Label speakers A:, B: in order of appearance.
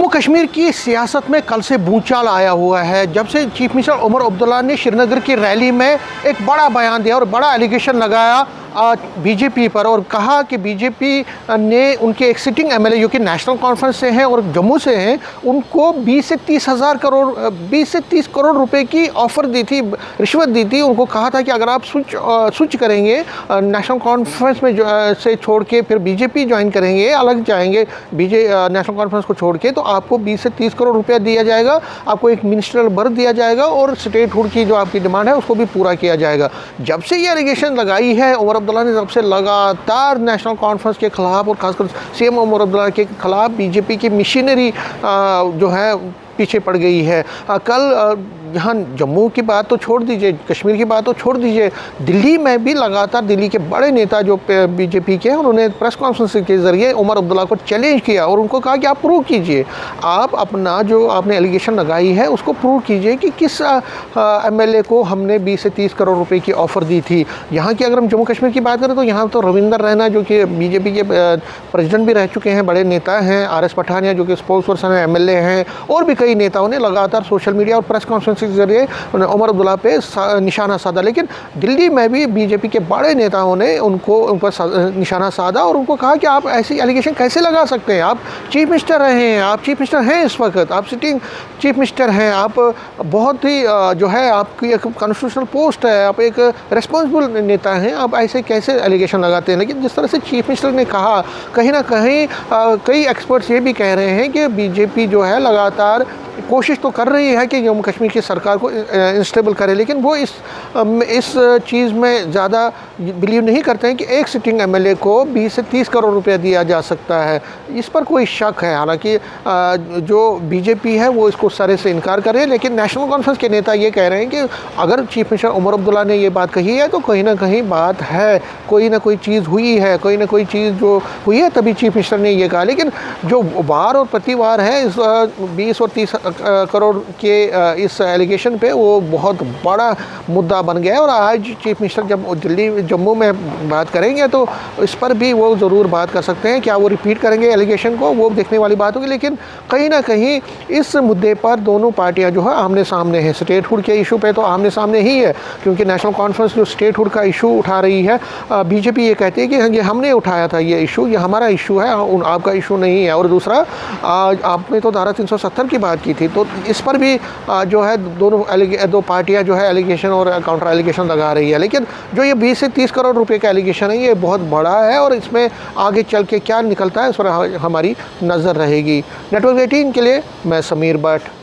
A: जम्मू कश्मीर की सियासत में कल से भूचाल आया हुआ है। जब से चीफ मिनिस्टर उमर अब्दुल्ला ने श्रीनगर की रैली में एक बड़ा बयान दिया और बड़ा एलिगेशन लगाया बीजेपी पर और कहा कि बीजेपी ने उनके एक सिटिंग एमएलए जो कि नेशनल कॉन्फ्रेंस से हैं और जम्मू से हैं, उनको 20 से 30 करोड़ रुपए की ऑफ़र दी थी, रिश्वत दी थी। उनको कहा था कि अगर आप स्विच करेंगे नेशनल कॉन्फ्रेंस में से छोड़ के फिर बीजेपी ज्वाइन करेंगे, अलग जाएंगे नेशनल कॉन्फ्रेंस को छोड़ के, तो आपको 20 से 30 करोड़ रुपया दिया जाएगा, आपको एक मिनिस्ट्रियल बर्थ दिया जाएगा और स्टेटहुड की जो आपकी डिमांड है उसको भी पूरा किया जाएगा। जब से ये एलिगेशन लगाई है उमर अब्दुल्ला ने, सबसे लगातार नेशनल कॉन्फ्रेंस के खिलाफ और खासकर सीएम उमर अब्दुल्ला के खिलाफ बीजेपी की मशीनरी जो है पीछे पड़ गई है। कल यहाँ जम्मू की बात तो छोड़ दीजिए, कश्मीर की बात तो छोड़ दीजिए, दिल्ली में भी लगातार दिल्ली के बड़े नेता जो बीजेपी के हैं उन्होंने प्रेस कॉन्फ्रेंस के ज़रिए उमर अब्दुल्ला को चैलेंज किया और उनको कहा कि आप प्रूव कीजिए, आप अपना जो आपने एलिगेशन लगाई है उसको प्रूव कीजिए कि किस एमएलए को हमने 20 से 30 करोड़ रुपए की ऑफ़र दी थी। यहाँ की अगर हम जम्मू कश्मीर की बात करें तो यहाँ तो रविंदर रैना जो कि बीजेपी के प्रेसिडेंट भी रह चुके हैं, बड़े नेता हैं, RS पठानिया जो कि स्पोक्स पर्सन है, एमएलए हैं, और भी कई नेताओं ने लगातार सोशल मीडिया और प्रेस कॉन्फ्रेंस के जरिए उमर अब्दुल्ला पे निशाना साधा। लेकिन दिल्ली में भी बीजेपी के बड़े नेताओं ने उन पर निशाना साधा और उनको कहा कि आप ऐसी एलिगेशन कैसे लगा सकते हैं, आप चीफ मिनिस्टर रहे हैं, आप चीफ मिनिस्टर हैं इस वक्त, आप सिटिंग चीफ मिनिस्टर हैं, आप बहुत ही जो है आपकी एक कॉन्स्टिट्यूशनल पोस्ट है, आप एक रिस्पॉन्सिबल नेता हैं, आप ऐसे कैसे एलिगेशन लगाते हैं। लेकिन जिस तरह से चीफ मिनिस्टर ने कहा, कहीं ना कहीं कई एक्सपर्ट्स ये भी कह रहे हैं कि बीजेपी जो है लगातार कोशिश तो कर रही है कि जम्मू कश्मीर की सरकार को इंस्टेबल करे, लेकिन वो इस चीज़ में ज़्यादा बिलीव नहीं करते हैं कि एक सिटिंग एमएलए को 20 से 30 करोड़ रुपया दिया जा सकता है। इस पर कोई शक है। हालांकि जो बीजेपी है वो इसको सारे से इनकार कर रही है, लेकिन नेशनल कॉन्फ्रेंस के नेता ये कह रहे हैं कि अगर चीफ मिनिस्टर उमर अब्दुल्ला ने ये बात कही है तो कहीं ना कहीं बात है, कोई ना कोई चीज़ हुई है, कोई ना कोई चीज़ जो हुई है तभी चीफ मिनिस्टर ने ये कहा। लेकिन जो वार और प्रतिवार है इस 20 और 30 करोड़ के इस एलिगेशन पे वो बहुत बड़ा मुद्दा बन गया है। और आज चीफ मिनिस्टर जब जम्मू में बात करेंगे तो इस पर भी वो ज़रूर बात कर सकते हैं। क्या वो रिपीट करेंगे एलिगेशन को, वो देखने वाली बात होगी। लेकिन कहीं ना कहीं इस मुद्दे पर दोनों पार्टियां जो है आमने सामने हैं। स्टेटहुड के इशू पे तो आमने सामने ही है, क्योंकि नेशनल कॉन्फ्रेंस जो स्टेटहुड का इशू उठा रही है, बीजेपी ये कहती है कि ये हमने उठाया था, ये इशू ये हमारा इशू है, आपका इशू नहीं है। और दूसरा, आपने तो धारा 370 की बात की थी, तो इस पर भी जो है दो पार्टियां जो है एलिगेशन और काउंटर एलिगेशन लगा रही है। लेकिन जो ये 20 से 30 करोड़ रुपए का एलिगेशन है ये बहुत बड़ा है और इसमें आगे चल के क्या निकलता है इस पर हमारी नज़र रहेगी। नेटवर्क 18 के लिए मैं समीर भट्ट।